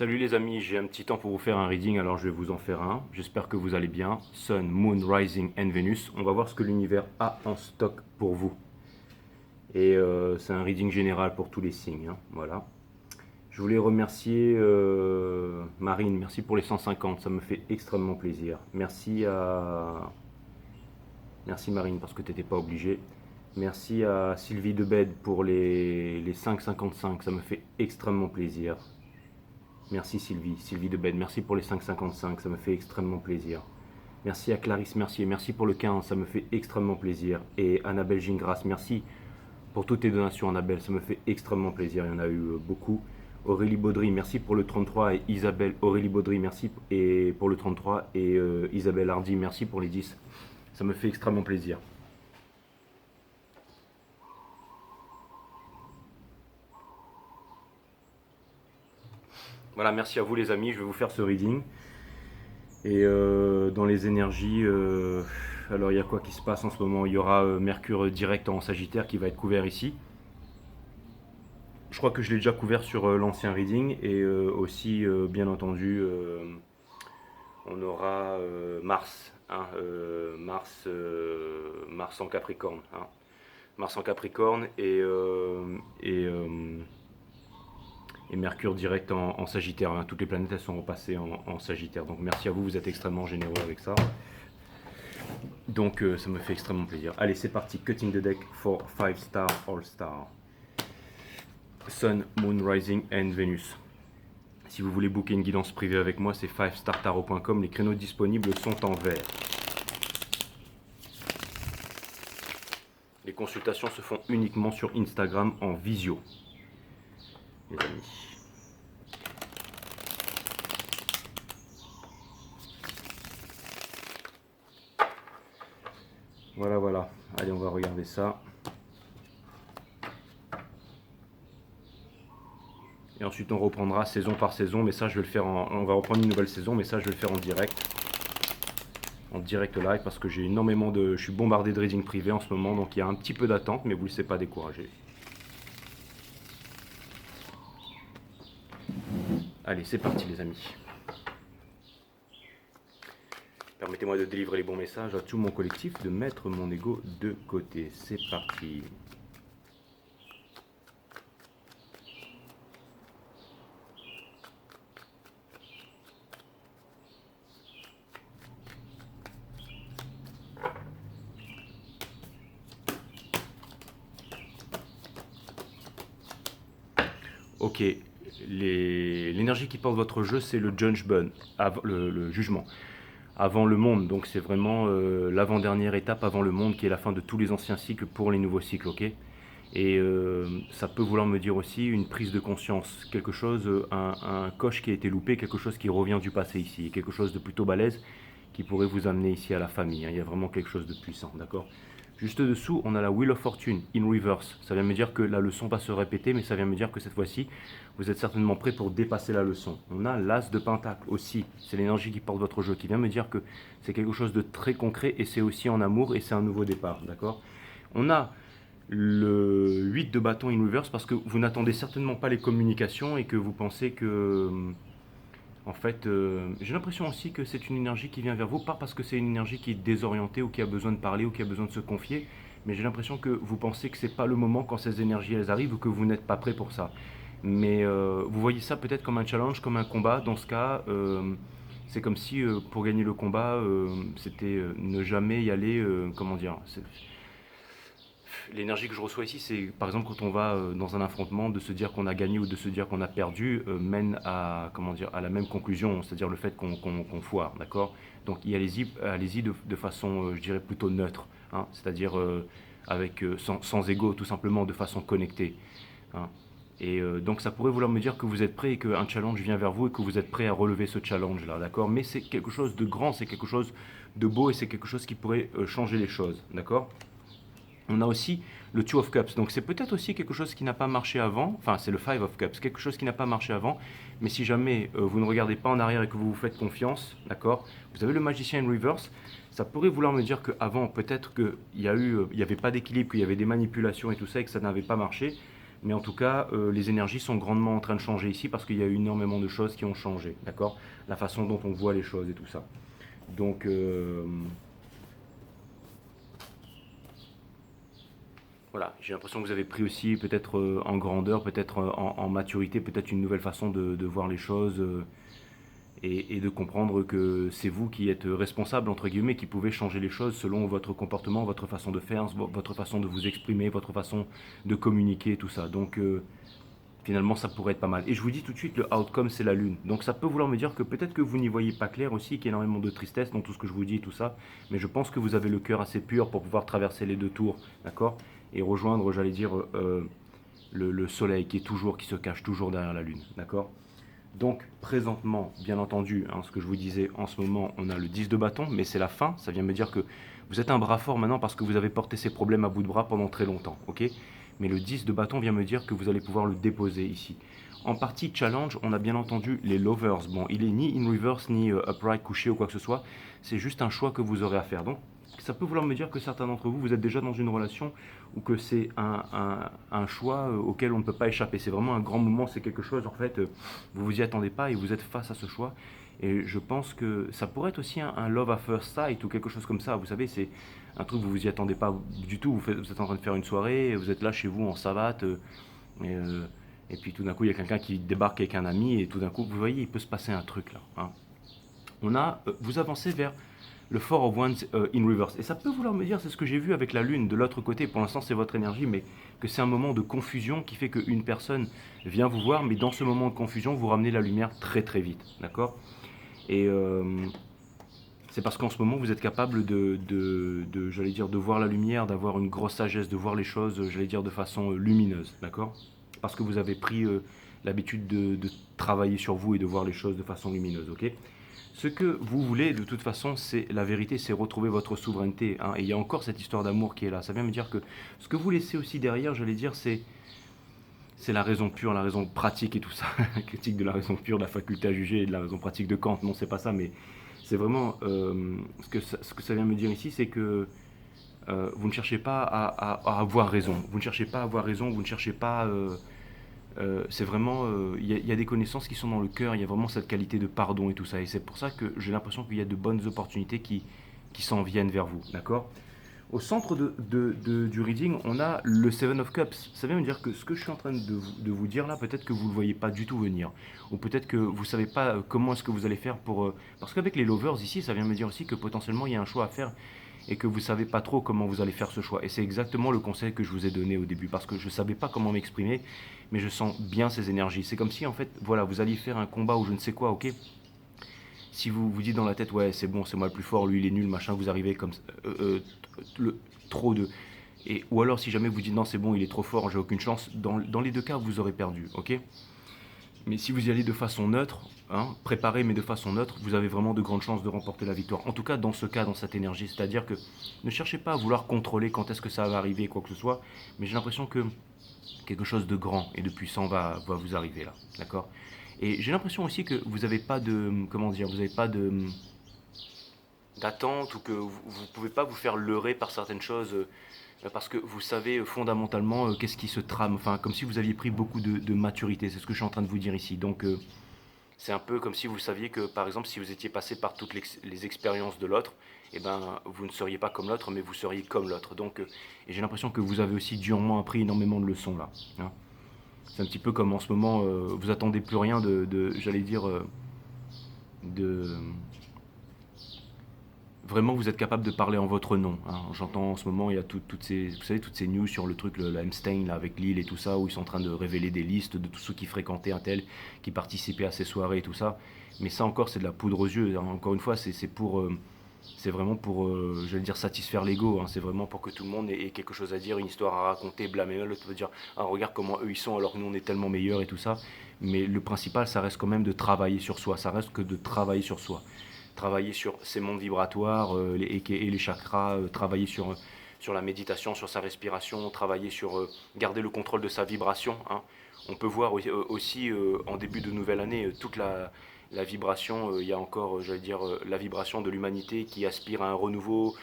Salut les amis, j'ai un petit temps pour vous faire un reading, alors je vais vous en faire un. J'espère que vous allez bien. Sun, Moon, Rising and Venus. On va voir ce que l'univers a en stock pour vous. Et c'est un reading général pour tous les signes, hein. Voilà. Je voulais remercier Marine, merci pour les 150, ça me fait extrêmement plaisir. Merci Marine, parce que tu n'étais pas obligée. Merci à Sylvie Debed pour les 5,55, ça me fait extrêmement plaisir. Merci Sylvie Debed, merci pour les 5,55, ça me fait extrêmement plaisir. Merci à Clarisse Mercier, merci pour le 15, ça me fait extrêmement plaisir. Et Annabelle Gingras, merci pour toutes tes donations Annabelle, ça me fait extrêmement plaisir, il y en a eu beaucoup. Aurélie Baudry, merci pour le 33 et Isabelle, Aurélie Baudry, merci et pour le 33 et Isabelle Hardy, merci pour les 10. Ça me fait extrêmement plaisir. Voilà, merci à vous les amis, je vais vous faire ce reading. Et dans les énergies, alors il y a quoi qui se passe en ce moment? Il y aura Mercure direct en Sagittaire qui va être couvert ici. Je crois que je l'ai déjà couvert sur l'ancien reading. Et aussi, bien entendu, on aura Mars, hein, Mars en Capricorne, hein. Mars en Capricorne et Mercure direct en Sagittaire, hein. Toutes les planètes elles sont repassées en Sagittaire. Donc merci à vous, vous êtes extrêmement généreux avec ça. Donc ça me fait extrêmement plaisir. Allez, c'est parti. Cutting the deck for 5 star all star. Sun, Moon, Rising and Venus. Si vous voulez booker une guidance privée avec moi, c'est 5startarot.com. Les créneaux disponibles sont en vert. Les consultations se font uniquement sur Instagram en visio, les amis. Voilà, voilà. Allez, on va regarder ça. Et ensuite, on reprendra saison par saison. Mais ça, je vais le faire on va reprendre une nouvelle saison, mais ça, je vais le faire en direct. En direct live, parce que j'ai énormément de... Je suis bombardé de reading privé en ce moment, donc il y a un petit peu d'attente, mais vous ne laissez pas décourager. Allez, c'est parti les amis. Permettez-moi de délivrer les bons messages à tout mon collectif, de mettre mon ego de côté. C'est parti. Ok, l'énergie qui porte votre jeu, c'est le judgment, le jugement, avant le monde. Donc c'est vraiment l'avant-dernière étape avant le monde, qui est la fin de tous les anciens cycles pour les nouveaux cycles, ok. Et ça peut vouloir me dire aussi une prise de conscience, quelque chose, un coche qui a été loupé, quelque chose qui revient du passé ici, quelque chose de plutôt balèze qui pourrait vous amener ici à la famille, hein. Il y a vraiment quelque chose de puissant, d'accord. Juste dessous, on a la Wheel of Fortune in reverse. Ça vient me dire que la leçon va se répéter, mais ça vient me dire que cette fois-ci, vous êtes certainement prêt pour dépasser la leçon. On a l'As de Pentacle aussi. C'est l'énergie qui porte votre jeu, qui vient me dire que c'est quelque chose de très concret et c'est aussi en amour et c'est un nouveau départ, d'accord. On a le 8 de bâton in reverse parce que vous n'attendez certainement pas les communications et que vous pensez que... En fait, j'ai l'impression aussi que c'est une énergie qui vient vers vous, pas parce que c'est une énergie qui est désorientée ou qui a besoin de parler ou qui a besoin de se confier, mais j'ai l'impression que vous pensez que c'est pas le moment quand ces énergies elles arrivent ou que vous n'êtes pas prêt pour ça. Mais vous voyez ça peut-être comme un challenge, comme un combat. Dans ce cas, c'est comme si pour gagner le combat, c'était ne jamais y aller, comment dire, l'énergie que je reçois ici, c'est par exemple quand on va dans un affrontement, de se dire qu'on a gagné ou de se dire qu'on a perdu, mène à, comment dire, à la même conclusion, c'est-à-dire le fait qu'on foire, d'accord. Donc allez-y de façon, je dirais plutôt neutre, hein, c'est-à-dire sans ego, tout simplement, de façon connectée, hein. Et donc ça pourrait vouloir me dire que vous êtes prêt et qu'un challenge vient vers vous et que vous êtes prêt à relever ce challenge-là, d'accord. Mais c'est quelque chose de grand, c'est quelque chose de beau et c'est quelque chose qui pourrait changer les choses, d'accord. On a aussi le Two of Cups, donc c'est peut-être aussi quelque chose qui n'a pas marché avant, enfin c'est le Five of Cups, quelque chose qui n'a pas marché avant, mais si jamais vous ne regardez pas en arrière et que vous vous faites confiance, d'accord, vous avez le Magician in Reverse, ça pourrait vouloir me dire qu'avant peut-être qu'il y avait pas d'équilibre, qu'il y avait des manipulations et tout ça et que ça n'avait pas marché, Mais en tout cas, les énergies sont grandement en train de changer ici parce qu'il y a eu énormément de choses qui ont changé, d'accord? La façon dont on voit les choses et tout ça. Donc, voilà, j'ai l'impression que vous avez pris aussi peut-être en grandeur, peut-être en maturité, peut-être une nouvelle façon de voir les choses et de comprendre que c'est vous qui êtes responsable, entre guillemets, qui pouvez changer les choses selon votre comportement, votre façon de faire, votre façon de vous exprimer, votre façon de communiquer, tout ça. Donc, finalement, ça pourrait être pas mal. Et je vous dis tout de suite, le outcome, c'est la lune. Donc ça peut vouloir me dire que peut-être que vous n'y voyez pas clair aussi, qu'il y a énormément de tristesse dans tout ce que je vous dis et tout ça. Mais je pense que vous avez le cœur assez pur pour pouvoir traverser les deux tours, d'accord? Et rejoindre, j'allais dire, le soleil qui se cache toujours derrière la lune, d'accord? Donc présentement, bien entendu, hein, ce que je vous disais, en ce moment, on a le 10 de bâton, mais c'est la fin. Ça vient me dire que vous êtes un bras fort maintenant parce que vous avez porté ces problèmes à bout de bras pendant très longtemps, ok? Mais le 10 de bâton vient me dire que vous allez pouvoir le déposer ici. En partie challenge, on a bien entendu les lovers. Bon, il est ni in reverse, ni upright, couché ou quoi que ce soit. C'est juste un choix que vous aurez à faire. Donc, ça peut vouloir me dire que certains d'entre vous, vous êtes déjà dans une relation ou que c'est un choix auquel on ne peut pas échapper. C'est vraiment un grand moment, c'est quelque chose, en fait, vous vous y attendez pas et vous êtes face à ce choix. Et je pense que ça pourrait être aussi un love at first sight ou quelque chose comme ça. Vous savez, c'est un truc, vous vous y attendez pas du tout. Vous êtes en train de faire une soirée, vous êtes là chez vous en savate, et, euh, et puis tout d'un coup, il y a quelqu'un qui débarque avec un ami, et tout d'un coup, vous voyez, il peut se passer un truc là, hein. Vous avancez vers le Four of Wands in reverse. Et ça peut vouloir me dire, c'est ce que j'ai vu avec la Lune de l'autre côté, pour l'instant c'est votre énergie, mais que c'est un moment de confusion qui fait qu'une personne vient vous voir, mais dans ce moment de confusion, vous ramenez la lumière très très vite, d'accord? Et c'est parce qu'en ce moment, vous êtes capable j'allais dire, de voir la lumière, d'avoir une grosse sagesse, de voir les choses, j'allais dire, de façon lumineuse, d'accord? Parce que vous avez pris l'habitude de travailler sur vous et de voir les choses de façon lumineuse, ok? Ce que vous voulez, de toute façon, c'est la vérité, c'est retrouver votre souveraineté, hein. Et il y a encore cette histoire d'amour qui est là. Ça vient me dire que ce que vous laissez aussi derrière, j'allais dire, c'est la raison pure, la raison pratique et tout ça. Critique de la raison pure, de la faculté à juger et de la raison pratique de Kant. Non, c'est pas ça, mais c'est vraiment ce que ça vient me dire ici, c'est que vous ne cherchez pas à avoir raison. Vous ne cherchez pas à avoir raison, vous ne cherchez pas. C'est vraiment. Il y a des connaissances qui sont dans le cœur, il y a vraiment cette qualité de pardon et tout ça. Et c'est pour ça que j'ai l'impression qu'il y a de bonnes opportunités qui s'en viennent vers vous. D'accord? Au centre du reading, on a le Seven of Cups. Ça vient me dire que ce que je suis en train de vous dire là, peut-être que vous ne le voyez pas du tout venir. Ou peut-être que vous ne savez pas comment est-ce que vous allez faire pour... Parce qu'avec les lovers ici, ça vient me dire aussi que potentiellement il y a un choix à faire et que vous ne savez pas trop comment vous allez faire ce choix. Et c'est exactement le conseil que je vous ai donné au début, parce que je ne savais pas comment m'exprimer, mais je sens bien ces énergies. C'est comme si en fait, voilà, vous alliez faire un combat ou je ne sais quoi, ok? Si vous vous dites dans la tête, ouais, c'est bon, c'est moi le plus fort, lui il est nul, machin, vous arrivez comme trop de. Ou alors, si jamais vous dites non, c'est bon, il est trop fort, j'ai aucune chance, dans les deux cas, vous aurez perdu, ok? Mais si vous y allez de façon neutre, hein, préparé mais de façon neutre, vous avez vraiment de grandes chances de remporter la victoire. En tout cas, dans ce cas, dans cette énergie, c'est-à-dire que ne cherchez pas à vouloir contrôler quand est-ce que ça va arriver, quoi que ce soit, mais j'ai l'impression que quelque chose de grand et de puissant va vous arriver là, d'accord? Et j'ai l'impression aussi que vous n'avez pas de, comment dire, vous n'avez pas de d'attente ou que vous ne pouvez pas vous faire leurrer par certaines choses parce que vous savez fondamentalement qu'est-ce qui se trame, enfin comme si vous aviez pris beaucoup de maturité, c'est ce que je suis en train de vous dire ici. Donc c'est un peu comme si vous saviez que par exemple si vous étiez passé par toutes les expériences de l'autre, eh ben vous ne seriez pas comme l'autre mais vous seriez comme l'autre. Donc et j'ai l'impression que vous avez aussi durement appris énormément de leçons là, hein. C'est un petit peu comme en ce moment vous attendez plus rien j'allais dire de vraiment vous êtes capable de parler en votre nom, hein. J'entends en ce moment, il y a toutes ces, vous savez, toutes ces news sur le truc, le Epstein, là, avec Lille et tout ça, où ils sont en train de révéler des listes de tous ceux qui fréquentaient un tel, qui participaient à ces soirées et tout ça. Mais ça encore, c'est de la poudre aux yeux, hein. Encore une fois, c'est vraiment pour, j'allais dire, satisfaire l'ego, hein. C'est vraiment pour que tout le monde ait quelque chose à dire, une histoire à raconter, blâmer l'autre, veut dire, ah, regarde comment eux ils sont alors que nous on est tellement meilleurs et tout ça. Mais le principal, ça reste quand même de travailler sur soi, ça reste que de travailler sur soi, travailler sur ses mondes vibratoires et les chakras, travailler sur la méditation, sur sa respiration, travailler sur garder le contrôle de sa vibration, hein. On peut voir aussi en début de nouvelle année toute la vibration, il y a encore, j'allais dire, la vibration de l'humanité qui aspire à un renouveau,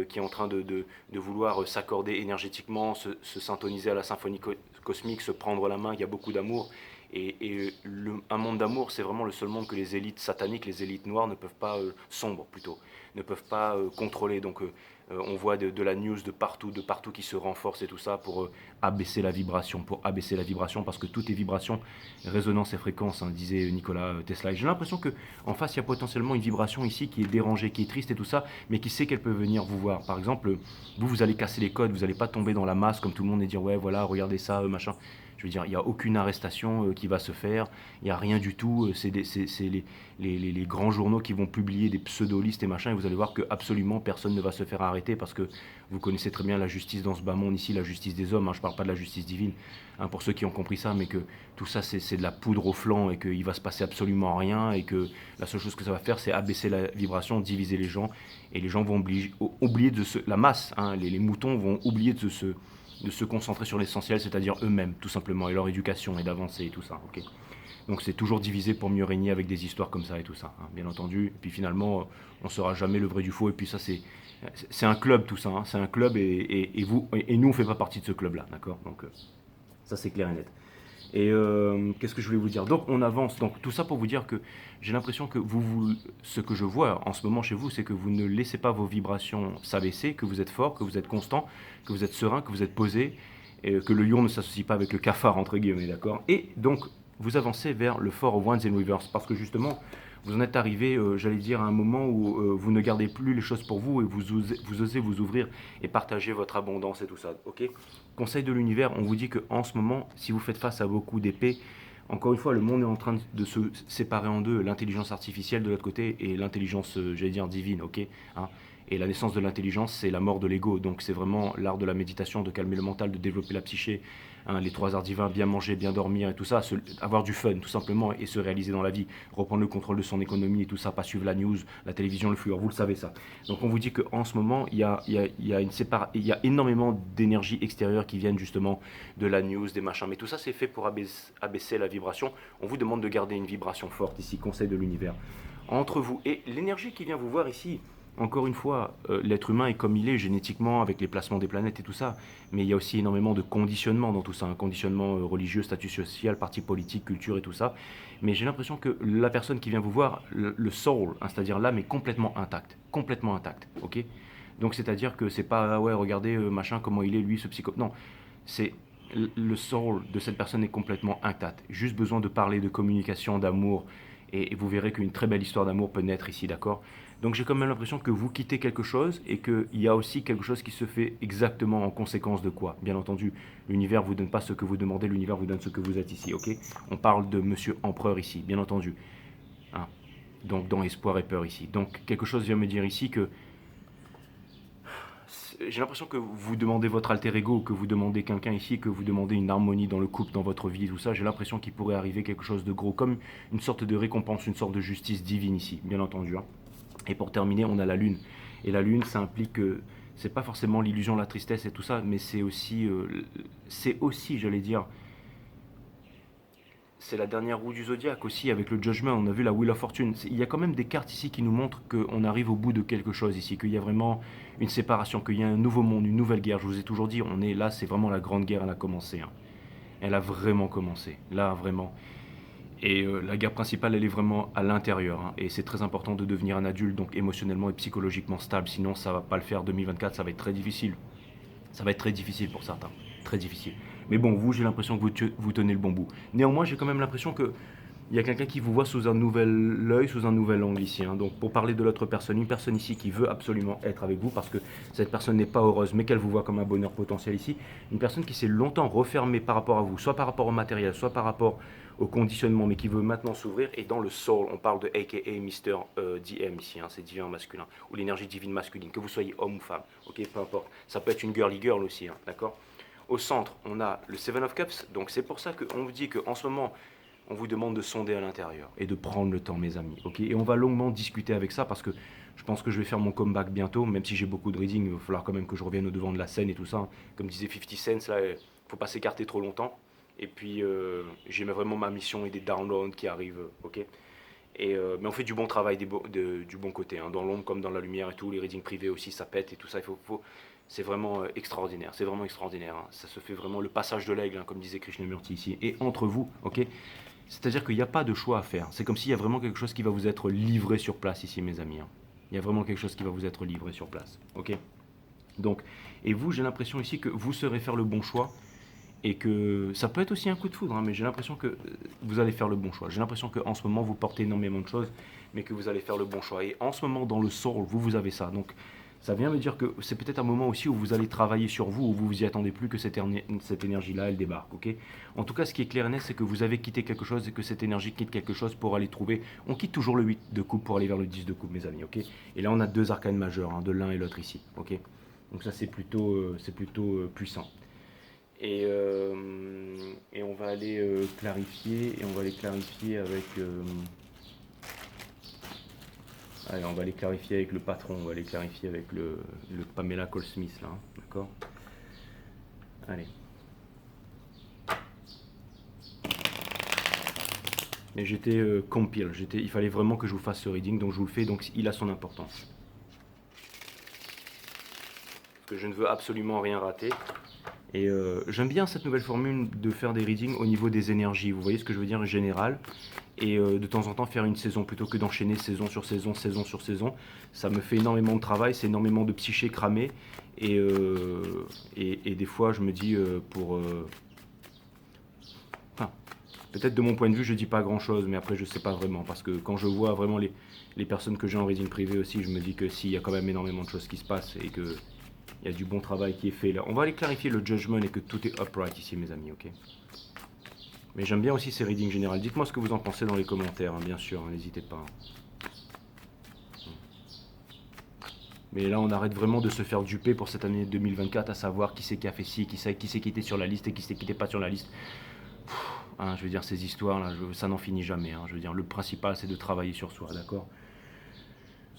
qui est en train de vouloir s'accorder énergétiquement, se syntoniser à la symphonie cosmique, se prendre la main, il y a beaucoup d'amour. Un monde d'amour, c'est vraiment le seul monde que les élites sataniques, les élites noires ne peuvent pas, sombres plutôt, ne peuvent pas contrôler. Donc on voit de la news de partout qui se renforce et tout ça pour abaisser la vibration, parce que tout est vibration, résonance et fréquence, hein, disait Nikola Tesla. Et j'ai l'impression que en face, il y a potentiellement une vibration ici qui est dérangée, qui est triste et tout ça, mais qui sait qu'elle peut venir vous voir. Par exemple, vous allez casser les codes, vous n'allez pas tomber dans la masse comme tout le monde et dire ouais, voilà, regardez ça, machin. Je veux dire, il n'y a aucune arrestation qui va se faire, il n'y a rien du tout. C'est les grands journaux qui vont publier des pseudo-listes et machin, et vous allez voir que absolument personne ne va se faire arrêter, parce que vous connaissez très bien la justice dans ce bas monde ici, la justice des hommes, hein, je ne parle pas de la justice divine, hein, pour ceux qui ont compris ça, mais que tout ça c'est de la poudre au flanc, et qu'il va se passer absolument rien, et que la seule chose que ça va faire, c'est abaisser la vibration, diviser les gens, et les gens vont oublier la masse, hein, les moutons vont oublier de se concentrer sur l'essentiel, c'est-à-dire eux-mêmes, tout simplement, et leur éducation, et d'avancer, et tout ça, ok. Donc c'est toujours divisé pour mieux régner avec des histoires comme ça et tout ça, hein, bien entendu. Et puis finalement, on ne saura jamais le vrai du faux, et puis ça, c'est un club, tout ça, hein, c'est un club, et nous, on ne fait pas partie de ce club-là, d'accord. Donc ça, c'est clair et net. Et qu'est-ce que je voulais vous dire? Donc on avance. Donc tout ça pour vous dire que j'ai l'impression que ce que je vois en ce moment chez vous, c'est que vous ne laissez pas vos vibrations s'abaisser, que vous êtes fort, que vous êtes constant, que vous êtes serein, que vous êtes posé, et que le lion ne s'associe pas avec le cafard, entre guillemets, d'accord? Et donc vous avancez vers le fort of Wands and Reverse, parce que justement vous en êtes arrivé, j'allais dire, à un moment où vous ne gardez plus les choses pour vous, et vous osez vous ouvrir et partager votre abondance et tout ça, ok? Conseil de l'univers, on vous dit qu'en ce moment, si vous faites face à beaucoup d'épées, encore une fois, le monde est en train de se séparer en deux, l'intelligence artificielle de l'autre côté et l'intelligence, j'allais dire, divine, ok, hein. Et la naissance de l'intelligence, c'est la mort de l'ego. Donc c'est vraiment l'art de la méditation, de calmer le mental, de développer la psyché, hein, les trois arts divins, bien manger, bien dormir et tout ça, avoir du fun tout simplement et se réaliser dans la vie, reprendre le contrôle de son économie et tout ça, pas suivre la news, la télévision, le flux, vous le savez ça. Donc on vous dit qu'en ce moment, il y a énormément d'énergie extérieure qui viennent justement de la news, des machins, mais tout ça c'est fait pour abaisser la vibration. On vous demande de garder une vibration forte ici, conseil de l'univers. Entre vous et l'énergie qui vient vous voir ici, encore une fois, l'être humain est comme il est génétiquement avec les placements des planètes et tout ça, mais il y a aussi énormément de conditionnement dans tout ça, un conditionnement religieux, statut social, parti politique, culture et tout ça. Mais j'ai l'impression que la personne qui vient vous voir, le soul, hein, c'est-à-dire l'âme, est complètement intacte, ok. Donc c'est-à-dire que c'est pas ah ouais, regardez machin comment il est lui ce psychopathe. Non, c'est le soul de cette personne est complètement intact. Juste besoin de parler de communication, d'amour, et vous verrez qu'une très belle histoire d'amour peut naître ici, d'accord. Donc j'ai quand même l'impression que vous quittez quelque chose et qu'il y a aussi quelque chose qui se fait exactement en conséquence de quoi. Bien entendu, l'univers ne vous donne pas ce que vous demandez, l'univers vous donne ce que vous êtes ici, ok. On parle de Monsieur Empereur ici, bien entendu, hein. Donc dans Espoir et Peur ici. Donc quelque chose vient me dire ici que j'ai l'impression que vous demandez votre alter ego, que vous demandez quelqu'un ici, que vous demandez une harmonie dans le couple, dans votre vie, tout ça. J'ai l'impression qu'il pourrait arriver quelque chose de gros, comme une sorte de récompense, une sorte de justice divine ici, bien entendu, hein. Et pour terminer, on a la lune. Et la lune, ça implique que c'est pas forcément l'illusion, la tristesse et tout ça, mais c'est aussi, j'allais dire, c'est la dernière roue du zodiaque aussi avec le Judgment. On a vu la Wheel of Fortune. Il y a quand même des cartes ici qui nous montrent qu'on arrive au bout de quelque chose ici, qu'il y a vraiment une séparation, qu'il y a un nouveau monde, une nouvelle guerre. Je vous ai toujours dit, on est là, c'est vraiment la grande guerre, elle a commencé, hein. Elle a vraiment commencé, là vraiment. Et la guerre principale, elle est vraiment à l'intérieur, hein. Et c'est très important de devenir un adulte, donc émotionnellement et psychologiquement stable. Sinon, ça va pas le faire. 2024, ça va être très difficile. Ça va être très difficile pour certains. Très difficile. Mais bon, vous, j'ai l'impression que vous tenez le bon bout. Néanmoins, j'ai quand même l'impression que il y a quelqu'un qui vous voit sous un nouvel œil, sous un nouvel angle ici, hein. Donc pour parler de l'autre personne, une personne ici qui veut absolument être avec vous parce que cette personne n'est pas heureuse mais qu'elle vous voit comme un bonheur potentiel ici, une personne qui s'est longtemps refermée par rapport à vous, soit par rapport au matériel, soit par rapport au conditionnement, mais qui veut maintenant s'ouvrir, et dans le soul, on parle de aka Mister DM ici, hein, c'est divin masculin, ou l'énergie divine masculine, que vous soyez homme ou femme, ok, peu importe, ça peut être une girly girl aussi, hein, d'accord. Au centre, on a le Seven of Cups, donc c'est pour ça qu'on vous dit qu'en ce moment, on vous demande de sonder à l'intérieur et de prendre le temps, mes amis, ok. Et on va longuement discuter avec ça parce que je pense que je vais faire mon comeback bientôt, même si j'ai beaucoup de reading, il va falloir quand même que je revienne au devant de la scène et tout ça, hein. Comme disait 50 Cent, là, faut pas s'écarter trop longtemps. Et puis, j'ai vraiment ma mission et des downloads qui arrivent, ok. Mais on fait du bon travail, du bon côté, hein, dans l'ombre comme dans la lumière et tout. Les readings privés aussi, ça pète et tout ça. C'est vraiment extraordinaire. C'est vraiment extraordinaire, hein. Ça se fait vraiment le passage de l'aigle, hein, comme disait Krishnamurti ici. Et entre vous, ok. C'est-à-dire qu'il n'y a pas de choix à faire. C'est comme s'il y a vraiment quelque chose qui va vous être livré sur place ici, mes amis, hein. Il y a vraiment quelque chose qui va vous être livré sur place, ok. Donc, et vous, j'ai l'impression ici que vous saurez faire le bon choix et que ça peut être aussi un coup de foudre, hein, mais j'ai l'impression que vous allez faire le bon choix. J'ai l'impression qu'en ce moment, vous portez énormément de choses, mais que vous allez faire le bon choix. Et en ce moment, dans le soul, vous avez ça. Donc, ça vient me dire que c'est peut-être un moment aussi où vous allez travailler sur vous, où vous vous y attendez plus que cette énergie-là, elle débarque, ok. En tout cas, ce qui est clair et net, c'est que vous avez quitté quelque chose et que cette énergie quitte quelque chose pour aller trouver. On quitte toujours le 8 de coupe pour aller vers le 10 de coupe, mes amis, ok. Et là, on a deux arcanes majeurs, hein, de l'un et l'autre ici, ok. Donc ça, c'est plutôt puissant. Et on va aller clarifier, et on va aller clarifier avec... allez, on va aller clarifier avec le patron, on va aller clarifier avec le Pamela Cole Smith, là, hein, d'accord. Allez. Mais j'étais compile, il fallait vraiment que je vous fasse ce reading, donc je vous le fais, donc il a son importance. Parce que je ne veux absolument rien rater. Et j'aime bien cette nouvelle formule de faire des readings au niveau des énergies, vous voyez ce que je veux dire, en général. Et de temps en temps faire une saison plutôt que d'enchaîner saison sur saison, saison sur saison. Ça me fait énormément de travail, c'est énormément de psyché cramée. Et des fois je me dis enfin, peut-être de mon point de vue je dis pas grand chose, mais après je sais pas vraiment. Parce que quand je vois vraiment les personnes que j'ai en reading privé aussi, je me dis que s'il y a quand même énormément de choses qui se passent et que il y a du bon travail qui est fait là. On va aller clarifier le judgment et que tout est upright ici, mes amis, ok. Mais j'aime bien aussi ces readings généraux. Dites-moi ce que vous en pensez dans les commentaires, hein, bien sûr, hein, n'hésitez pas. Mais là, on arrête vraiment de se faire duper pour cette année 2024, à savoir qui c'est qui a fait ci, qui c'est qui était sur la liste et qui c'est qui n'était pas sur la liste. Hein, je veux dire, ces histoires-là, ça n'en finit jamais, hein. Je veux dire, le principal, c'est de travailler sur soi, d'accord.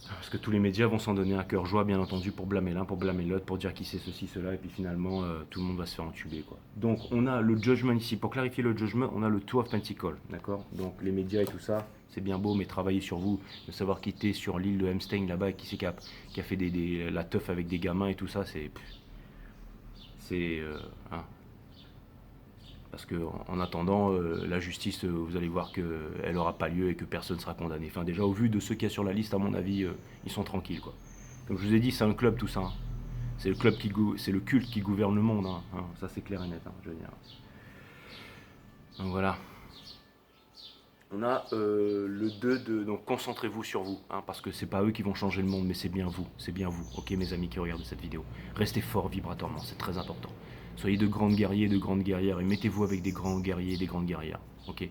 Parce que tous les médias vont s'en donner à cœur joie, bien entendu, pour blâmer l'un, pour blâmer l'autre, pour dire qui c'est ceci, cela, et puis finalement, tout le monde va se faire entuber, quoi. Donc, on a le judgment ici. Pour clarifier le judgment, on a le Two of Pentacles, d'accord. Donc, les médias et tout ça, c'est bien beau, mais travailler sur vous, de savoir quitter sur l'île de Epstein, là-bas, et qui c'est qui a fait la teuf avec des gamins et tout ça, hein. Parce qu'en attendant, la justice, vous allez voir qu'elle n'aura pas lieu et que personne ne sera condamné. Enfin, déjà, au vu de ceux qu'il y a sur la liste, à mon avis, ils sont tranquilles, quoi. Comme je vous ai dit, c'est un club, tout ça, hein. C'est le culte qui gouverne le monde, hein. Ça, c'est clair et net, hein, je veux dire. Donc voilà. On a le 2 de... Donc concentrez-vous sur vous, hein, parce que c'est pas eux qui vont changer le monde, mais c'est bien vous, ok mes amis qui regardent cette vidéo. Restez forts vibratoirement, c'est très important. Soyez de grands guerriers, de grandes guerrières, et mettez-vous avec des grands guerriers et des grandes guerrières, ok.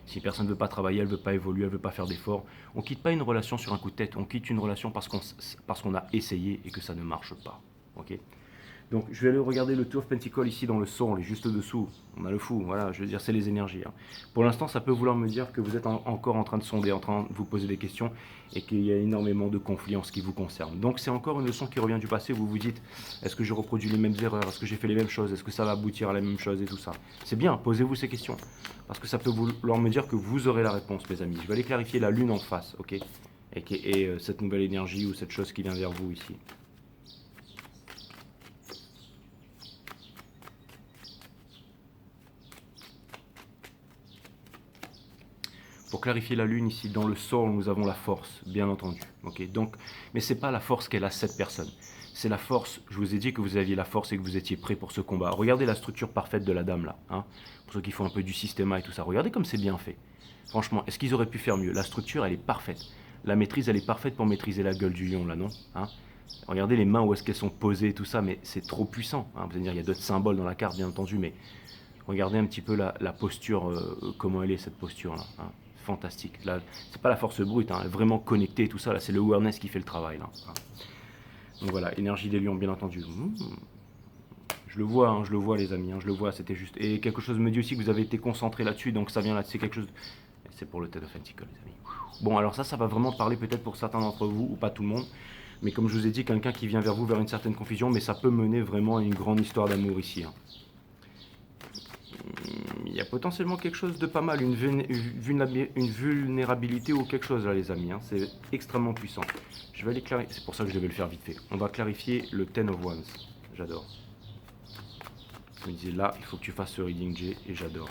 Si personne ne veut pas travailler, elle ne veut pas évoluer, elle ne veut pas faire d'efforts, on quitte pas une relation sur un coup de tête, on quitte une relation parce qu'on a essayé et que ça ne marche pas, ok. Donc je vais aller regarder le Two of Pentacles ici dans le son, juste dessous. On a le fou, voilà, je veux dire, c'est les énergies, hein. Pour l'instant, ça peut vouloir me dire que vous êtes encore en train de sonder, en train de vous poser des questions et qu'il y a énormément de conflits en ce qui vous concerne. Donc c'est encore une leçon qui revient du passé où vous vous dites, est-ce que je reproduis les mêmes erreurs, est-ce que j'ai fait les mêmes choses, est-ce que ça va aboutir à la même chose et tout ça. C'est bien, posez-vous ces questions, parce que ça peut vouloir me dire que vous aurez la réponse, mes amis. Je vais aller clarifier la lune en face, ok, et cette nouvelle énergie ou cette chose qui vient vers vous ici. Pour clarifier la lune, ici, dans le soul, nous avons la force, bien entendu. Okay, donc, mais ce n'est pas la force qu'elle a cette personne. C'est la force, je vous ai dit que vous aviez la force et que vous étiez prêt pour ce combat. Regardez la structure parfaite de la dame, là. Hein, pour ceux qui font un peu du système et tout ça. Regardez comme c'est bien fait. Franchement, est-ce qu'ils auraient pu faire mieux? La structure, elle est parfaite. La maîtrise, elle est parfaite pour maîtriser la gueule du lion, là, non, hein? Regardez les mains, où est-ce qu'elles sont posées, tout ça, mais c'est trop puissant. Hein. Vous allez dire, il y a d'autres symboles dans la carte, bien entendu, mais regardez un petit peu la posture, comment elle est, cette posture-là. Hein. Fantastique. Là, c'est pas la force brute, hein, vraiment connectée, tout ça. Là, c'est le awareness qui fait le travail. Là. Donc voilà, énergie des lions, bien entendu. Je le vois, hein, je le vois, les amis. Hein, je le vois, c'était juste. Et quelque chose me dit aussi que vous avez été concentré là-dessus, donc ça vient là. C'est quelque chose. C'est pour le Ten of Pentacles, les amis. Bon, alors ça va vraiment parler peut-être pour certains d'entre vous ou pas tout le monde. Mais comme je vous ai dit, quelqu'un qui vient vers vous vers une certaine confusion, mais ça peut mener vraiment à une grande histoire d'amour ici. Hein. il y a potentiellement quelque chose de pas mal, une vulnérabilité ou quelque chose là les amis, hein. C'est extrêmement puissant. Je vais aller clarifier, c'est pour ça que je devais le faire vite fait. On va clarifier le Ten of Wands, j'adore. Je me disais là, il faut que tu fasses ce reading J et j'adore.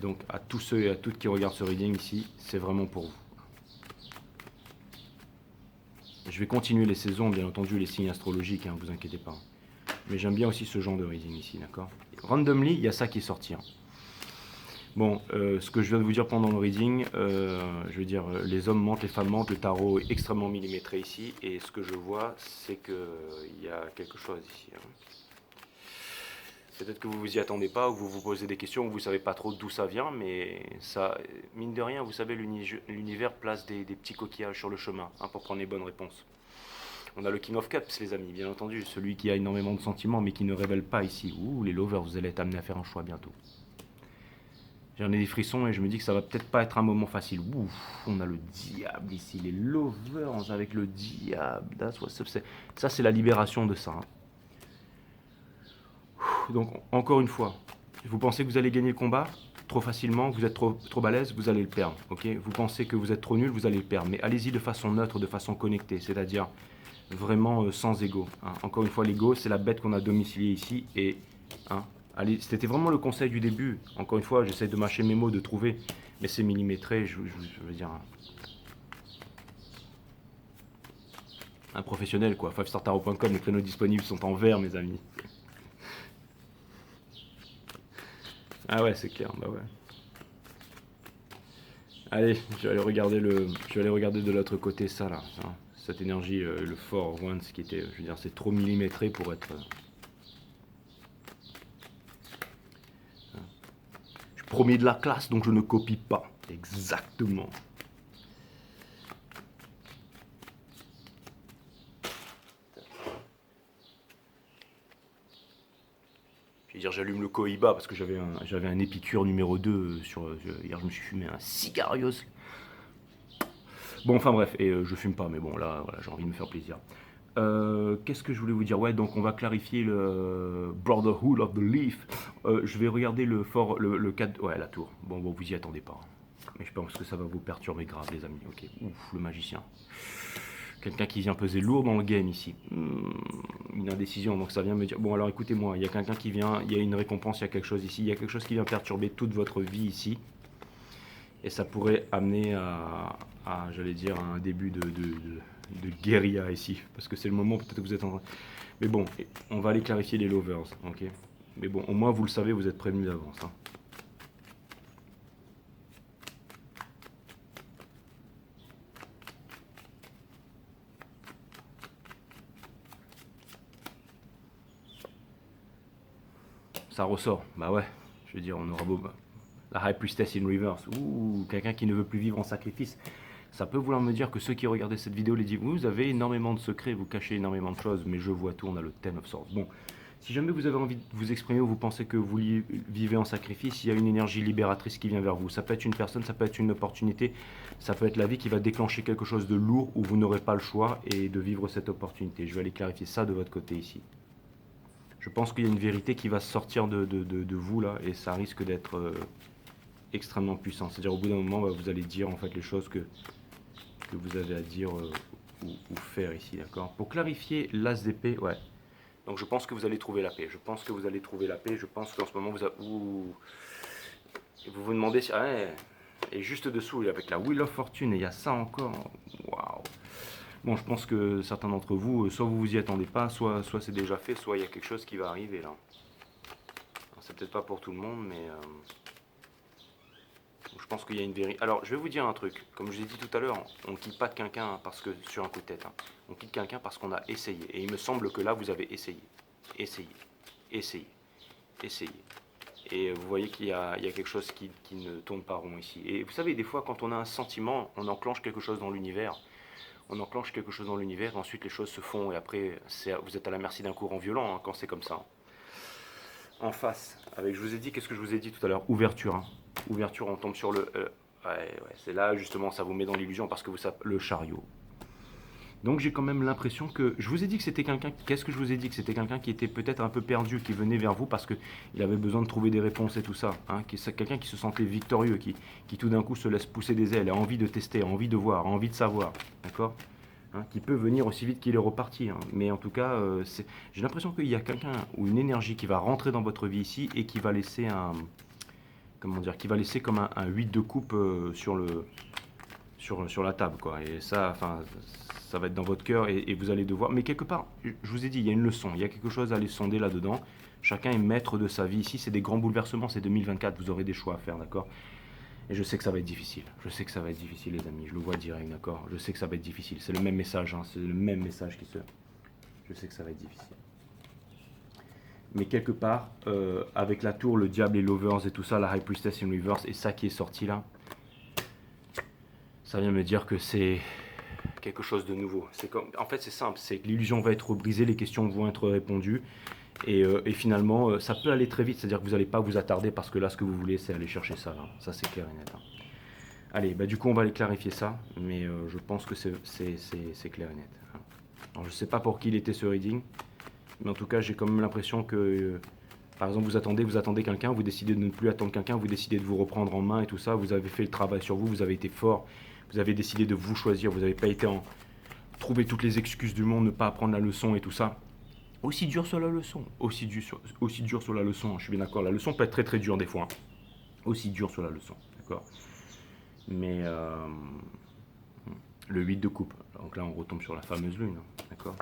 Donc à tous ceux et à toutes qui regardent ce reading ici, c'est vraiment pour vous. Je vais continuer les saisons, bien entendu, les signes astrologiques, hein, vous inquiétez pas. Mais j'aime bien aussi ce genre de reading ici, d'accord? Randomly, il y a ça qui est sorti. Hein. Bon, ce que je viens de vous dire pendant le reading, je veux dire, les hommes mentent, les femmes mentent, le tarot est extrêmement millimétré ici, et ce que je vois, c'est qu'il y a quelque chose ici. Hein. Peut-être que vous vous y attendez pas, ou vous vous posez des questions, ou vous savez pas trop d'où ça vient, mais ça, mine de rien, vous savez, l'univers place des petits coquillages sur le chemin, hein, pour prendre les bonnes réponses. On a le King of Cups, les amis, bien entendu, celui qui a énormément de sentiments, mais qui ne révèle pas ici. Ouh, les lovers, vous allez être amenés à faire un choix bientôt. J'en ai des frissons et je me dis que ça va peut-être pas être un moment facile. Ouf, on a le diable ici, les lovers avec le diable. Ça, c'est la libération de ça. Hein. Donc, encore une fois, vous pensez que vous allez gagner le combat trop facilement, vous êtes trop balèze, vous allez le perdre. Okay, vous pensez que vous êtes trop nul, vous allez le perdre. Mais allez-y de façon neutre, de façon connectée, c'est-à-dire vraiment sans ego. Hein. Encore une fois, l'ego, c'est la bête qu'on a domiciliée ici. Et hein, allez, c'était vraiment le conseil du début. Encore une fois, j'essaie de mâcher mes mots, de trouver, mais c'est millimétré, je veux dire. Un professionnel, quoi. 5startarot.com, les créneaux disponibles sont en vert, mes amis. Ah ouais, c'est clair, bah ouais. Allez, je vais aller regarder de l'autre côté ça là. Hein. Cette énergie, le fort Wands qui était, je veux dire, c'est trop millimétré pour être. Je suis premier de la classe, donc je ne copie pas. Exactement. Je veux dire, j'allume le Cohiba parce que j'avais un Épicure numéro 2 sur. Hier, je me suis fumé un cigarios. Bon, enfin bref, et je fume pas, mais bon, là, voilà, j'ai envie de me faire plaisir. Qu'est-ce que je voulais vous dire? Ouais, donc on va clarifier le Brotherhood of the Leaf. Je vais regarder le fort, le 4. Ouais, la tour. Bon, vous y attendez pas. Mais je pense que ça va vous perturber grave, les amis. Ok, ouf, le magicien. Quelqu'un qui vient peser lourd dans le game ici. Une indécision, donc ça vient me dire... Bon, alors écoutez-moi, il y a quelqu'un qui vient, il y a une récompense, il y a quelque chose ici. Il y a quelque chose qui vient perturber toute votre vie ici. Et ça pourrait amener à j'allais dire, à un début de guérilla ici. Parce que c'est le moment peut-être que vous êtes en train... Mais bon, on va aller clarifier les lovers, ok? Mais bon, au moins vous le savez, vous êtes prévenus d'avance. Hein. Ça ressort, bah ouais. Je veux dire, on aura beau... La High Priestess in Reverse. Ouh, quelqu'un qui ne veut plus vivre en sacrifice. Ça peut vouloir me dire que ceux qui regardaient cette vidéo les disent, vous avez énormément de secrets, vous cachez énormément de choses, mais je vois tout, on a le Ten of Swords. Bon, si jamais vous avez envie de vous exprimer ou vous pensez que vous vivez en sacrifice, il y a une énergie libératrice qui vient vers vous. Ça peut être une personne, ça peut être une opportunité, ça peut être la vie qui va déclencher quelque chose de lourd où vous n'aurez pas le choix et de vivre cette opportunité. Je vais aller clarifier ça de votre côté ici. Je pense qu'il y a une vérité qui va sortir de vous là et ça risque d'être extrêmement puissant. C'est-à-dire au bout d'un moment, bah, vous allez dire en fait les choses que vous avez à dire ou faire ici, d'accord? Pour clarifier l'as d'épée, ouais. Donc je pense que vous allez trouver la paix. Je pense que vous allez trouver la paix. Je pense qu'en ce moment, vous vous demandez si... Ouais, et juste dessous, avec la Wheel of Fortune, et il y a ça encore. Waouh! Bon, je pense que certains d'entre vous, soit vous vous y attendez pas, soit c'est déjà fait, soit il y a quelque chose qui va arriver là. C'est peut-être pas pour tout le monde, mais je pense qu'il y a une vérité. Alors, je vais vous dire un truc. Comme je vous ai dit tout à l'heure, on ne quitte pas de quelqu'un parce que sur un coup de tête. Hein. On quitte quelqu'un parce qu'on a essayé. Et il me semble que là, vous avez essayé. Essayé. Essayé. Essayé. Et vous voyez qu'il y a quelque chose qui ne tourne pas rond ici. Et vous savez, des fois, quand on a un sentiment, on enclenche quelque chose dans l'univers. On enclenche quelque chose dans l'univers, et ensuite les choses se font, et après, vous êtes à la merci d'un courant violent hein, quand c'est comme ça. En face, avec, je vous ai dit, qu'est-ce que je vous ai dit tout à l'heure? Ouverture. Hein. Ouverture, on tombe sur le... ouais, c'est là, justement, ça vous met dans l'illusion, parce que le chariot. Donc j'ai quand même l'impression que, je vous ai dit que c'était quelqu'un, qu'est-ce que je vous ai dit? Que c'était quelqu'un qui était peut-être un peu perdu, qui venait vers vous parce qu'il avait besoin de trouver des réponses et tout ça, hein, c'est quelqu'un qui se sentait victorieux, qui tout d'un coup se laisse pousser des ailes, a envie de tester, a envie de voir, a envie de savoir, d'accord? Hein, qui peut venir aussi vite qu'il est reparti, hein. Mais en tout cas, j'ai l'impression qu'il y a quelqu'un ou une énergie qui va rentrer dans votre vie ici et qui va laisser comment dire, qui va laisser comme un 8 de coupe sur la table, quoi. Et ça, enfin, ça va être dans votre cœur et vous allez devoir. Mais quelque part, je vous ai dit, il y a une leçon, il y a quelque chose à aller sonder là-dedans. Chacun est maître de sa vie. Ici, c'est des grands bouleversements, c'est 2024, vous aurez des choix à faire, d'accord? Et je sais que ça va être difficile. Je sais que ça va être difficile, les amis. Je le vois direct, d'accord? Je sais que ça va être difficile. C'est le même message, hein, c'est le même message qui se. Je sais que ça va être difficile. Mais quelque part, avec la tour, le diable et lovers et tout ça, la High Priestess in Reverse, et ça qui est sorti là, ça vient me dire que c'est quelque chose de nouveau. En fait, c'est simple, c'est que l'illusion va être brisée, les questions vont être répondues, et finalement, ça peut aller très vite, c'est-à-dire que vous n'allez pas vous attarder, parce que là, ce que vous voulez, c'est aller chercher ça, là. Ça, c'est clair et net, hein. Allez, bah, du coup, on va aller clarifier ça, mais je pense que c'est clair et net, hein. Alors, je ne sais pas pour qui il était ce reading, mais en tout cas, j'ai quand même l'impression que, par exemple, vous attendez quelqu'un, vous décidez de ne plus attendre quelqu'un, vous décidez de vous reprendre en main et tout ça, vous avez fait le travail sur vous, vous avez été fort, vous avez décidé de vous choisir, vous n'avez pas été en trouver toutes les excuses du monde, ne pas apprendre la leçon et tout ça. Aussi dur sur la leçon, aussi dur sur la leçon, hein, je suis bien d'accord, la leçon peut être très très dure des fois, hein. Aussi dur sur la leçon, d'accord. Mais le 8 de coupe, donc là on retombe sur la fameuse lune, hein, d'accord.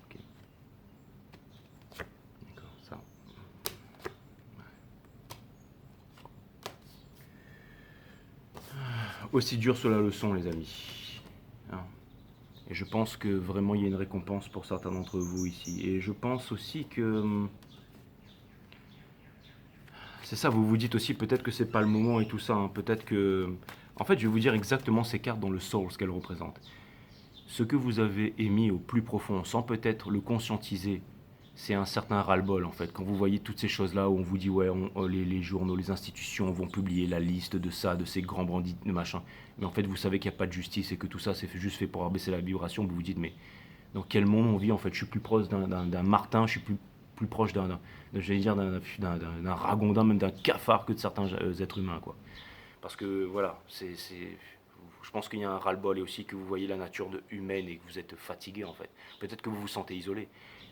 Ok. D'accord, ça. Aussi dur sur la leçon, les amis, hein. Et je pense que vraiment il y a une récompense pour certains d'entre vous ici. Et je pense aussi que c'est ça, vous vous dites aussi peut-être que c'est pas le moment et tout ça, hein. Peut-être que, en fait, je vais vous dire exactement ces cartes dans le soul, ce qu'elles représentent. Ce que vous avez émis au plus profond, sans peut-être le conscientiser, c'est un certain ras-le-bol, en fait. Quand vous voyez toutes ces choses-là où on vous dit, ouais, les journaux, les institutions vont publier la liste de ça, de ces grands bandits, de machin. Mais en fait, vous savez qu'il n'y a pas de justice et que tout ça, c'est juste fait pour abaisser la vibration. Vous vous dites, mais dans quel monde on vit, en fait? Je suis plus proche d'un martin, je suis plus proche j'allais dire, d'un ragondin, même d'un cafard que de certains êtres humains, quoi. Parce que, voilà, je pense qu'il y a un ras-le-bol et aussi que vous voyez la nature humaine et que vous êtes fatigué, en fait. Peut-être que vous vous sentez isolé.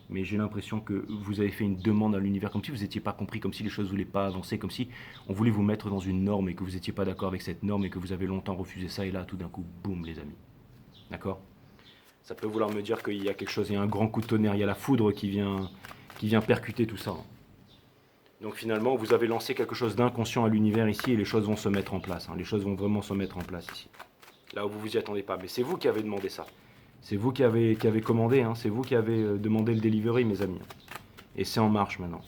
Mais j'ai l'impression que vous avez fait une demande à l'univers, comme si vous n'étiez pas compris, comme si les choses ne voulaient pas avancer, comme si on voulait vous mettre dans une norme et que vous n'étiez pas d'accord avec cette norme et que vous avez longtemps refusé ça, et là, tout d'un coup, boum, les amis. D'accord? Ça peut vouloir me dire qu'il y a quelque chose, il y a un grand coup de tonnerre, il y a la foudre qui vient percuter tout ça. Donc finalement, vous avez lancé quelque chose d'inconscient à l'univers ici et les choses vont se mettre en place, hein. Les choses vont vraiment se mettre en place ici. Là où vous vous y attendez pas. Mais c'est vous qui avez demandé ça. C'est vous qui avez commandé, hein. C'est vous qui avez demandé le delivery, mes amis. Et c'est en marche maintenant.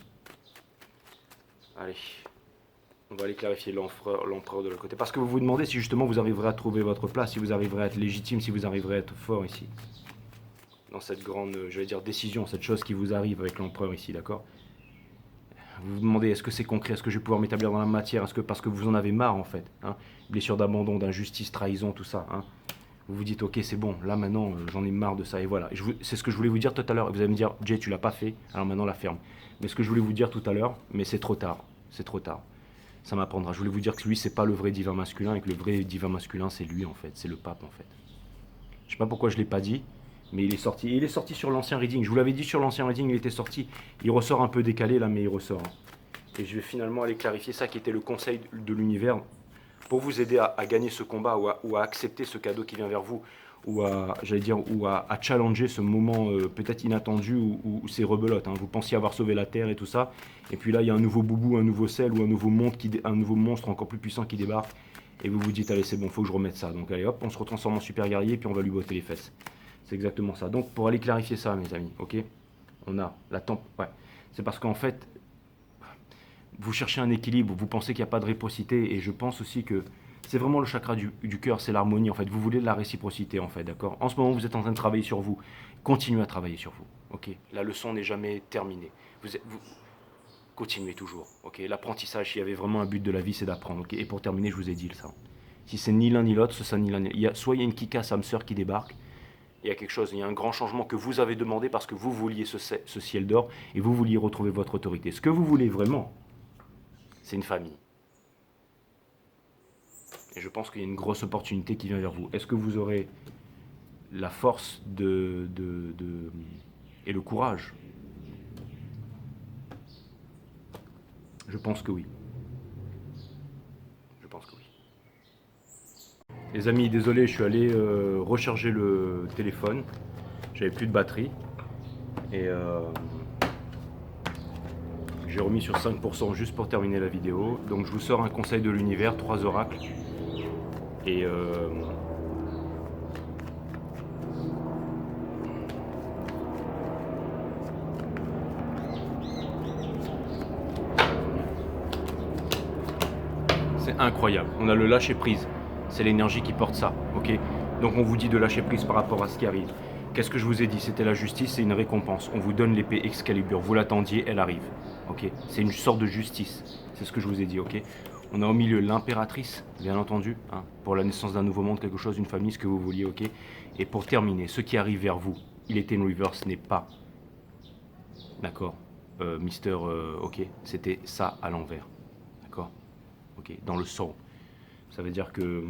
Allez. On va aller clarifier l'empereur de l'autre côté. Parce que vous vous demandez si justement vous arriverez à trouver votre place, si vous arriverez à être légitime, si vous arriverez à être fort ici. Dans cette grande, je vais dire, décision, cette chose qui vous arrive avec l'empereur ici, d'accord? Vous vous demandez, est-ce que c'est concret? Est-ce que je vais pouvoir m'établir dans la matière? Est-ce que parce que vous en avez marre, en fait, hein? Blessure d'abandon, d'injustice, trahison, tout ça, hein? Vous vous dites, ok, c'est bon, là maintenant, j'en ai marre de ça, et voilà. C'est ce que je voulais vous dire tout à l'heure. Vous allez me dire, Jay, tu l'as pas fait, alors maintenant la ferme. Mais ce que je voulais vous dire tout à l'heure, mais c'est trop tard, c'est trop tard. Ça m'apprendra. Je voulais vous dire que lui, c'est pas le vrai divin masculin, et que le vrai divin masculin, c'est lui, en fait, c'est le pape, en fait. Je sais pas pourquoi je l'ai pas dit, mais il est sorti. Et il est sorti sur l'ancien reading. Je vous l'avais dit sur l'ancien reading, il était sorti. Il ressort un peu décalé là, mais il ressort, hein. Et je vais finalement aller clarifier ça qui était le conseil de l'univers pour vous aider à gagner ce combat ou à accepter ce cadeau qui vient vers vous ou à, j'allais dire, ou à challenger ce moment peut-être inattendu où c'est rebelote, hein. Vous pensiez avoir sauvé la Terre et tout ça, et puis là il y a un nouveau boubou, un nouveau sel ou un nouveau monstre encore plus puissant qui débarque, et vous vous dites allez c'est bon, faut que je remette ça. Donc allez hop, on se retransforme en super guerrier, puis on va lui botter les fesses. C'est exactement ça. Donc pour aller clarifier ça, mes amis, ok, on a la ouais. C'est parce qu'en fait, vous cherchez un équilibre, vous pensez qu'il n'y a pas de réciprocité, et je pense aussi que c'est vraiment le chakra du cœur, c'est l'harmonie en fait. Vous voulez de la réciprocité en fait, d'accord? En ce moment, vous êtes en train de travailler sur vous. Continuez à travailler sur vous, ok? La leçon n'est jamais terminée. Vous continuez toujours, ok? L'apprentissage, s'il y avait vraiment un but de la vie, c'est d'apprendre, ok? Et pour terminer, je vous ai dit ça. Si c'est ni l'un ni l'autre, ce sera ni l'un ni l'autre. Soit il y a une Kika, âme sœur qui débarque, Il y a quelque chose, il y a un grand changement que vous avez demandé parce que vous vouliez ce ciel d'or et vous vouliez retrouver votre autorité. Ce que vous voulez vraiment, c'est une famille. Et je pense qu'il y a une grosse opportunité qui vient vers vous. Est-ce que vous aurez la force et le courage? Je pense que oui. Je pense que oui. Les amis, désolé, je suis allé recharger le téléphone. J'avais plus de batterie. Et j'ai remis sur 5% juste pour terminer la vidéo. Donc je vous sors un conseil de l'univers, 3 oracles. Et c'est incroyable. On a le lâcher prise. C'est l'énergie qui porte ça. Ok. Donc on vous dit de lâcher prise par rapport à ce qui arrive. Qu'est-ce que je vous ai dit? C'était la justice, c'est une récompense. On vous donne l'épée Excalibur. Vous l'attendiez, elle arrive. Ok. C'est une sorte de justice. C'est ce que je vous ai dit. Ok. On a au milieu l'impératrice, bien entendu, hein, pour la naissance d'un nouveau monde, quelque chose, une famille, ce que vous vouliez. Ok. Et pour terminer, ce qui arrive vers vous, il était in reverse, n'est pas. D'accord. Mister. Ok. C'était ça à l'envers. D'accord. Ok. Dans le sang. Ça veut dire que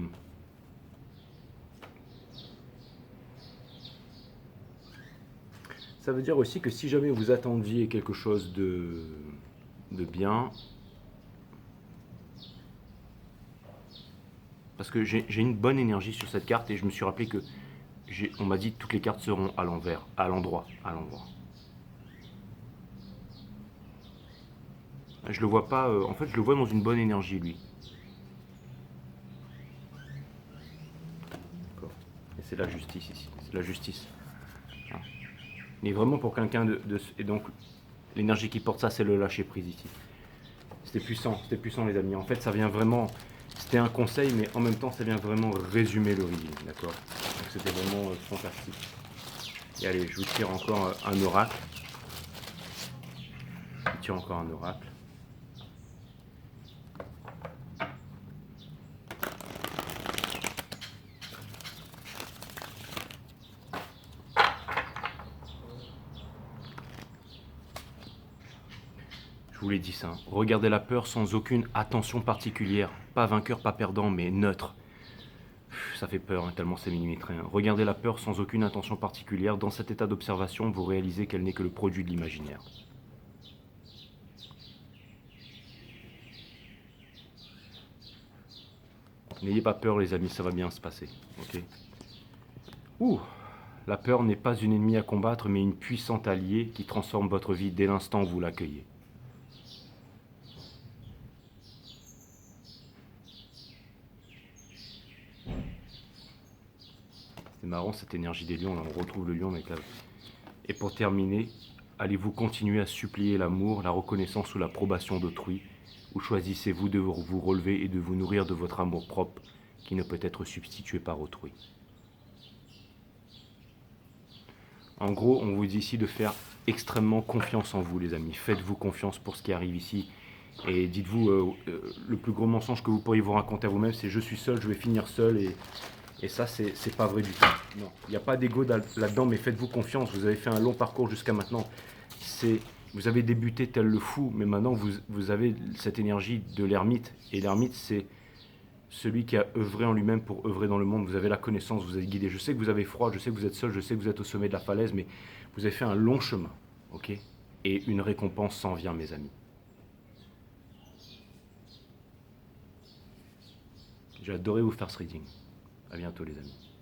ça veut dire aussi que si jamais vous attendiez quelque chose de bien, parce que j'ai une bonne énergie sur cette carte et je me suis rappelé que on m'a dit que toutes les cartes seront à l'envers, à l'endroit. Je le vois pas, en fait je le vois dans une bonne énergie lui. D'accord. Et c'est la justice ici, c'est la justice. Hein. Mais vraiment pour quelqu'un et donc l'énergie qui porte ça, c'est le lâcher prise ici. C'était puissant les amis. En fait, ça vient vraiment. C'était un conseil, mais en même temps, ça vient vraiment résumer le reading, d'accord? Donc c'était vraiment fantastique. Et allez, je vous tire encore un oracle. Je vous tire encore un oracle. Je vous l'ai dit ça. Regardez la peur sans aucune attention particulière. Pas vainqueur, pas perdant, mais neutre. Ça fait peur, hein, tellement c'est millimétré. Hein. Regardez la peur sans aucune intention particulière. Dans cet état d'observation, vous réalisez qu'elle n'est que le produit de l'imaginaire. N'ayez pas peur les amis, ça va bien se passer. Ok. Ouh, la peur n'est pas une ennemie à combattre, mais une puissante alliée qui transforme votre vie dès l'instant où vous l'accueillez. C'est marrant cette énergie des lions, là, on retrouve le lion avec la... Et pour terminer, allez-vous continuer à supplier l'amour, la reconnaissance ou l'approbation d'autrui, ou choisissez-vous de vous relever et de vous nourrir de votre amour propre qui ne peut être substitué par autrui? En gros, on vous dit ici de faire extrêmement confiance en vous, les amis. Faites-vous confiance pour ce qui arrive ici. Et dites-vous, le plus gros mensonge que vous pourriez vous raconter à vous-même, c'est « je suis seul, je vais finir seul » et ça, c'est pas vrai du tout. Non, il n'y a pas d'ego là-dedans, mais faites-vous confiance. Vous avez fait un long parcours jusqu'à maintenant. Vous avez débuté tel le fou, mais maintenant, vous avez cette énergie de l'ermite. Et l'ermite, c'est celui qui a œuvré en lui-même pour œuvrer dans le monde. Vous avez la connaissance, vous êtes guidé. Je sais que vous avez froid, je sais que vous êtes seul, je sais que vous êtes au sommet de la falaise, mais vous avez fait un long chemin, ok? Et une récompense s'en vient, mes amis. J'ai adoré vous faire ce reading. À bientôt, les amis.